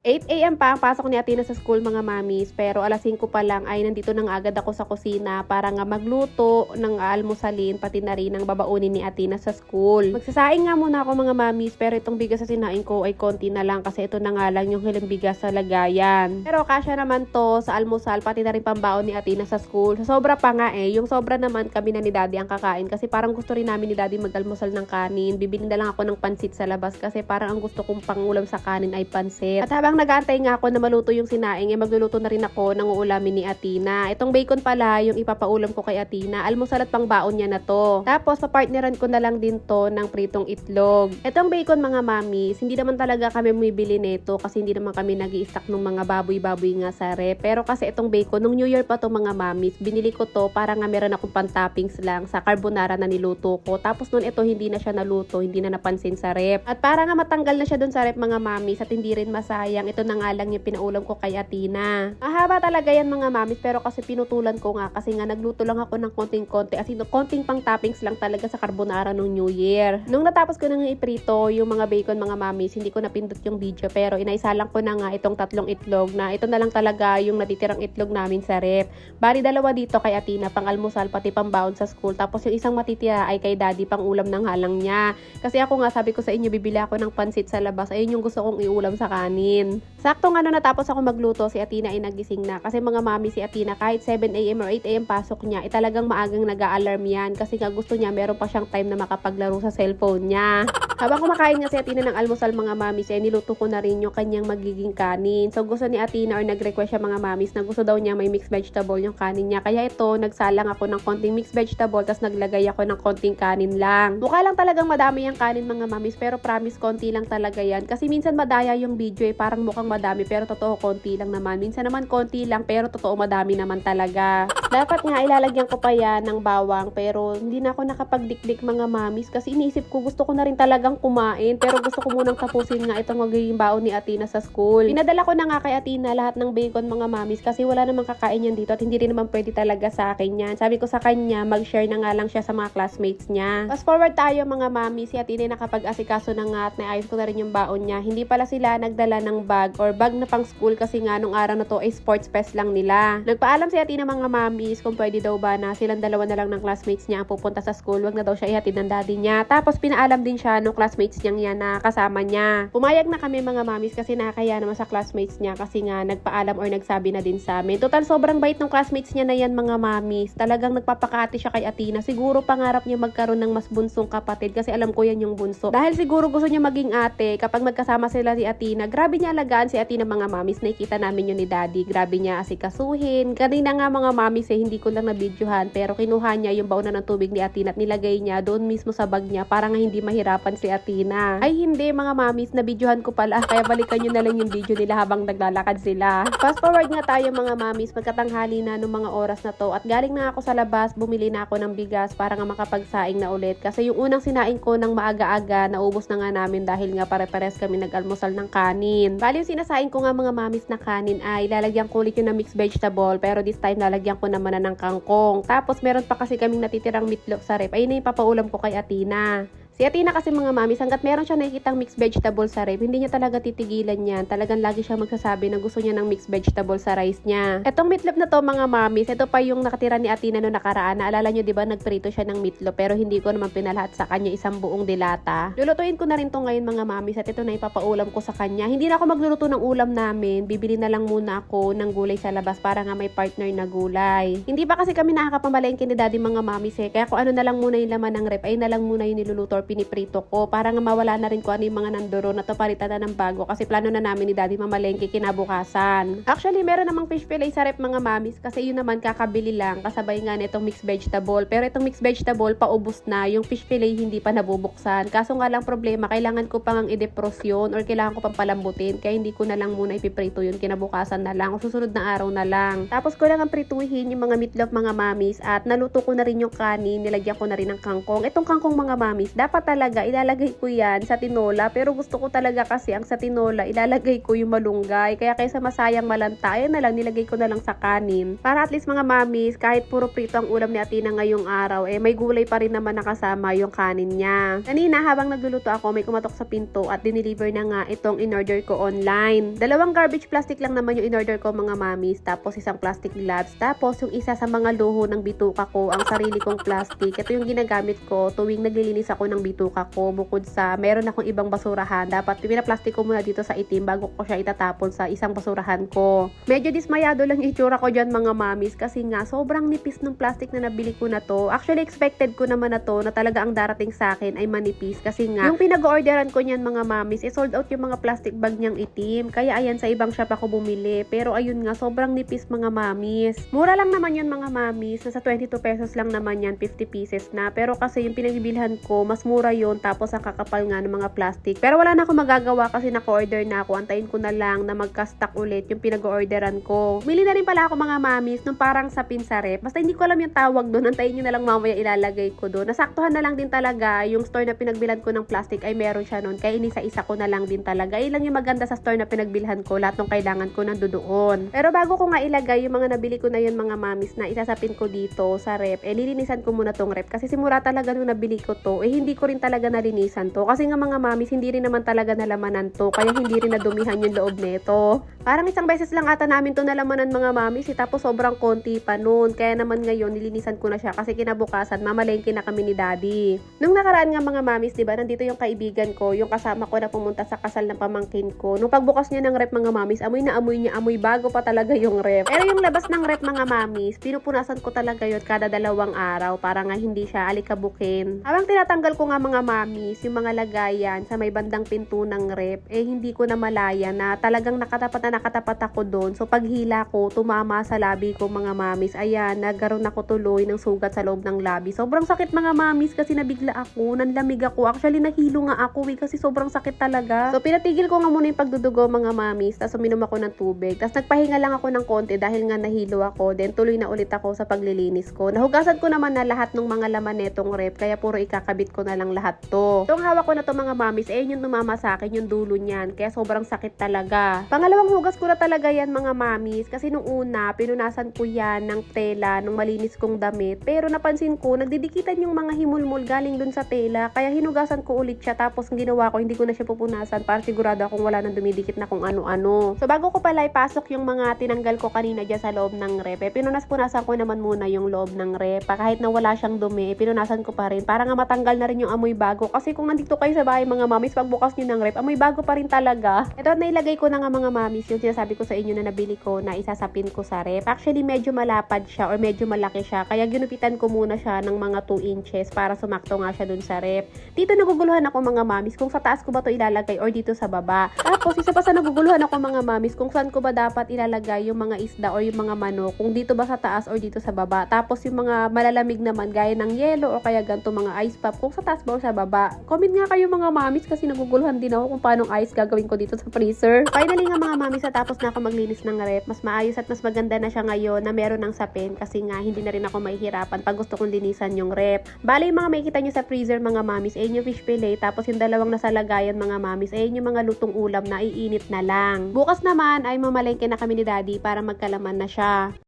8 AM pa ang pasok ni Athena sa school mga mamis, pero alas 5 pa lang ay nandito na nga agad ako sa kusina para nga magluto ng almusalin pati na rin ang babaunin ni Athena sa school. Magsasaing nga muna ako mga mamis, pero itong bigas sa sinaing ko ay konti na lang kasi ito na nga lang yung hilang bigas sa lagayan. Pero kasya naman to sa almusal pati na rin pambaon ni Athena sa school. Sa sobra pa nga yung sobra naman kami na ni Daddy ang kakain kasi parang gusto rin namin ni Daddy mag-almusal ng kanin. Bibili na lang ako ng pansit sa labas kasi parang ang gusto kong pangulam sa kanin ay pansit. At habang nag-aantay nga ako na maluto yung sinaing, magluluto na rin ako ng uulamin ni Athena. Itong bacon pala yung ipapaulam ko kay Athena. Almusal at pangbaon niya na to. Tapos papartneran ko na lang din to ng pritong itlog. Itong bacon mga mamis, hindi naman talaga kami bumibili nito kasi hindi naman kami nag-i-stock ng mga baboy-baboy nga sa rep. Pero kasi itong bacon, nung New Year pa to mga mamis, binili ko to para nga meron akong pan-toppings lang sa carbonara na niluto ko. Tapos nun ito hindi na siya naluto, hindi na napansin sa rep. At para nga matanggal na siya dun sa rep mga mamis at hindi rin masayang, ito na nga lang yung pinaulam ko kay Athena. Mahaba talaga yan mga mamis, pero kasi pinutulan ko nga kasi nga nagluto lang ako ng konting-konti as in konting pang toppings lang talaga sa carbonara nung New Year. Nung natapos ko nang iprito yung mga bacon mga mamis, hindi ko napindot yung video pero inaisalang ko na nga itong 3 itlog na ito na lang talaga yung natitirang itlog namin sa rep. Bali 2 dito kay Athena pang almusal pati pang baon sa school, tapos yung isang matitira ay kay Daddy pang ulam ng halang niya. Kasi ako nga sabi ko sa inyo bibili ako ng pansit sa labas, ayun yung gusto kong iulam sa kanin. Saktong natapos ako magluto, si Athena ay nagising na. Kasi mga mami si Athena kahit 7 AM or 8 AM pasok niya, talagang maagang nag-a-alarm yan. Kasi nga gusto niya meron pa siyang time na makapaglaro sa cellphone niya. Habang kumakain nga si Athena ng almusal mga mami, niluto ko na rin yung kanyang magiging kanin. So gusto ni Athena or nag-request siya mga mamis na gusto daw niya may mixed vegetable yung kanin niya. Kaya ito, nagsalang ako ng konting mixed vegetable tapos naglagay ako ng konting kanin lang. Mukha lang talagang madami yung kanin mga mamis, pero promise konti lang talaga yan. Kasi minsan madaya yung video parang mukhang madami pero totoo konti lang naman. Minsan naman konti lang pero totoo madami naman talaga. Dapat nga ilalagyan ko pa yan ng bawang pero hindi na ako nakapagdikdik mga mamis kasi iniisip ko gusto ko na rin talagang kumain pero gusto ko munang tapusin nga itong magiging baon ni Athena sa school. Pinadala ko na nga kay Athena lahat ng bacon mga mamis kasi wala namang kakain yan dito at hindi rin naman pwede talaga sa akin yan. Sabi ko sa kanya mag-share na nga lang siya sa mga classmates niya. Fast forward tayo mga mamis, si Athena nakapag-asikaso na nga at naayos ko na rin yung baon niya. Hindi pala sila nagdala ng bag or bag na pang school kasi nga nung araw na to ay sports fest lang nila. Nagpaalam si Athena mga mamis kung pwede daw ba na silang dalawa na lang ng classmates niya ang pupunta sa school. Wag na daw siya ihatid ng daddy niya. Tapos pinaalam din siya nung classmates niyang yan na kasama niya. Pumayag na kami mga mamis kasi nakakaya naman sa classmates niya kasi nga nagpaalam or nagsabi na din sa amin. Total sobrang bait ng classmates niya na yan mga mamis. Talagang nagpapakati siya kay Athena. Siguro pangarap niya magkaroon ng mas bunsong kapatid kasi alam ko yan yung bunso. Dahil siguro gusto niya maging ate kapag magkasama sila si Athena. Grabe niya alagaan si Athena mga mamis. Nakikita namin yun ni Daddy. Grabe niya asikasuhin. Kanina nga mga mamis hindi ko lang na-videohan pero kinuha niya yung baunan ng tubig ni Athena at nilagay niya doon mismo sa bag niya para nga hindi mahirapan si Athena. Ay hindi mga mamis, na-videohan ko pala kaya balikan nyo na lang yung video nila habang naglalakad sila. Fast forward nga tayo mga mamis, magkatanghali na nung mga oras na to at galing na ako sa labas, bumili na ako ng bigas para nga makapagsaing na ulit kasi yung unang sinaing ko ng maaga-aga naubos na nga namin dahil nga pare-pares kami nag-almusal ng kanin. Bali yung sinasaing ko nga mga mamis na kanin ay lalagyan ko ulit yung na mixed vegetable pero this time lalagyan ko naman na ng kangkong. Tapos meron pa kasi kaming natitirang meatloaf sa rep. Ayun na yung papaulam ko kay Athena. Si Athena kasi mga mamis, hanggat meron siya nakikitang mixed vegetable sa rep, hindi niya talaga titigilan yan. Talagang lagi siya magsasabi na gusto niya ng mixed vegetable sa rice niya. Etong meatloaf na to mga mamis, ito pa yung nakatira ni Athena noong nakaraan. Naalala nyo diba nagprito siya ng meatloaf pero hindi ko naman pinalahat sa kanya isang buong dilata. Lulutuin ko na rin to ngayon mga mamis at ito na ipapaulam ko sa kanya. Hindi na ako magluluto ng ulam namin. Bibili na lang muna ako ng gulay sa labas para nga may partner na gulay. Hindi pa kasi kami nakakapamalengke ni Daddy mga mamis kaya kung ano na lang muna yung laman ng rep ay na lang muna yung niluluto or piniprito ko para nga mawala na rin ko ano yung mga nanduro na to palitan na ng bago kasi plano na namin ni Daddy mamalengke kinabukasan. Actually, meron namang fish fillet sa rep mga mamis kasi yun naman kakabili lang kasabay nga nitong mixed vegetable. Pero itong mixed vegetable paubos na, yung fish fillet hindi pa nabubuksan. Kaso nga lang problema, kailangan ko pang i-defrost yun or kailangan ko pang palambutin kaya hindi ko na lang muna ipiprito yun kinabukasan na lang o susunod na araw na lang. Tapos ko lang ang prituhin yung mga meatloaf mga mamis at naluto ko na rin yung kanin, nilagyan ko na rin ng kangkong. Itong kangkong mga mamis, dapat ka talaga, ilalagay ko yan sa tinola. Pero gusto ko talaga kasi ang sa tinola, ilalagay ko yung malunggay. Kaya kaysa masayang malanta, ayan na lang, nilagay ko na lang sa kanin. Para at least mga mamis, kahit puro prito ang ulam ni Athena ngayong araw, may gulay pa rin naman nakasama yung kanin niya. Kanina, habang nagluluto ako, may kumatok sa pinto at dineliver na nga itong in-order ko online. 2 garbage plastic lang naman yung in-order ko mga mamis, tapos isang plastic gloves, tapos yung isa sa mga luho ng bituka ko, ang sarili kong plastic. Ito yung ginagamit ko tuwing naglilinis ako ng bituka ko, bukod sa meron akong ibang basurahan. Dapat pinaplastic ko muna dito sa itim bago ko siya itatapon sa isang basurahan ko. Medyo dismayado lang yung itsura ko dyan mga mamis kasi nga sobrang nipis ng plastic na nabili ko na to. Actually, expected ko naman na to na talaga ang darating sa akin ay manipis kasi nga yung pinag-orderan ko niyan mga mamis, sold out yung mga plastic bag niyang itim. Kaya ayan, sa ibang shop ako bumili. Pero ayun nga, sobrang nipis mga mamis. Mura lang naman yun mga mamis. Nasa 22 pesos lang naman yan, 50 pieces na. Pero kasi yung pinagbilhan ko, mas mura yun. Tapos ang kakapal nga ng mga plastic. Pero wala na ako magagawa kasi naka-order na ako. Antayin ko na lang na magka-stock ulit yung pinag-orderan ko. Mili na rin pala ako mga mamis nung parang sapin sa rep. Basta hindi ko alam yung tawag doon. Antayin nyo na lang mamaya ilalagay ko doon. Nasaktuhan na lang din talaga yung store na pinagbilhan ko ng plastic ay meron siya noon. Kaya inisa-isa ko na lang din talaga. Ilan yung maganda sa store na pinagbilhan ko. Lahat ng kailangan ko nandoon. Pero bago ko nga ilagay yung mga nabili ko na yun mga mamis na isasapin ko dito sa rep, lilinisan ko muna tong rep. Kasi simula talaga nung nabili ko to, hindi ko rin talaga nalinisan to. Kasi nga mga mamis, hindi rin naman talaga nalamanan to. Kaya hindi rin nadumihan yung loob nito. Parang isang beses lang ata namin to nalamanan mga mamis. Tapos sobrang konti pa noon. Kaya naman ngayon, nilinisan ko na siya. Kasi kinabukasan, mamalengke na kami ni daddy. Nung nakaraan nga mga mamis, diba, nandito yung kaibigan ko, yung kasama ko na pumunta sa kasal ng pamangkin ko. Nung pagbukas niya ng rep mga mamis, amoy na amoy niya, amoy bago pa talaga yung rep. Pero yung labas ng rep mga mamis, pinupunasan ko talaga yun kada 2 araw para nga hindi siya alikabukin. Habang tinatanggal ko nga mga mamis, yung mga lagayan sa may bandang pinto ng rep, hindi ko na malaya na talagang nakatapat ako doon. So paghila ko, tumama sa labi ko mga mamis. Ayan, nagkaroon ako tuloy ng sugat sa loob ng labi. Sobrang sakit mga mamis kasi nabigla ako, nanlamig ako. Actually nahilo nga ako kasi sobrang sakit talaga. So pinatigil ko nga muna yung pagdudugo mga mamis, tapos uminom ako ng tubig. Tapos nagpahinga lang ako ng konti dahil nga nahilo ako. Then tuloy na ulit ako sa paglilinis ko. Nahugasan ko naman na lahat ng mga laman netong rep, kaya puro ikakabit ko na lang lahat to. Itong hawak ko na to mga mamis, yung tumama sa akin yung dulo niyan. Kaya sobrang sakit talaga. Pangalawang hugas ko na talaga yan mga mamis, kasi nung una, pinunasan ko yan ng tela nung malinis kong damit. Pero napansin ko, nagdidikitan yung mga himulmul galing dun sa tela. Kaya hinugasan ko ulit siya, tapos ang ginawa ko, hindi ko na siya pupunasan para sigurado akong wala nang dumidikit na kung ano-ano. So bago ko pala ipasok yung mga tinanggal ko kanina dyan sa loob ng rep, pinunas-punasan ko naman muna yung loob ng rep. Kahit na wala siyang dumi, pinunasan ko pa rin para nga matanggal na rin yung amoy bago. Kasi kung nandito kayo sa bahay mga mamis, pagbukas nyo ng rep, amoy bago pa rin talaga. Ito, nailagay ko na nga mga mamis yung sinasabi ko sa inyo na nabili ko na isasapin ko sa rep. Actually, medyo malapad siya or medyo malaki siya. Kaya ginupitan ko muna siya ng mga 2 inches para sumakto nga siya dun sa rep. Dito naguguluhan ako mga mamis kung sa taas ko ba to ilalagay or dito sa baba. Tapos isa pa sa naguguluhan ako mga mamis kung saan ko ba dapat ilalagay yung mga isda or yung mga manok, kung dito ba sa taas or dito sa baba. Tapos yung mga malalamig naman gaya ng yelo o kaya ganito mga ice pop, kung sa taas ba o sa baba. Comment nga kayo mga mamis kasi naguguluhan din ako kung paano ice gagawin ko dito sa freezer. Finally nga mga mamis, tapos na ako maglinis ng rep, mas maayos at mas maganda na siya ngayon na meron ng sapin kasi nga hindi na rin ako mahihirapan pag gusto kong linisan yung rep. Bale yung mga makikita nyo sa freezer mga mamis, yung fish fillet, tapos yung dalawang nasa lagayan mga mamis, yung mga lutong ulam na iinit na lang. Bukas naman ay mamalengke na kami ni daddy para magkalaman na siya.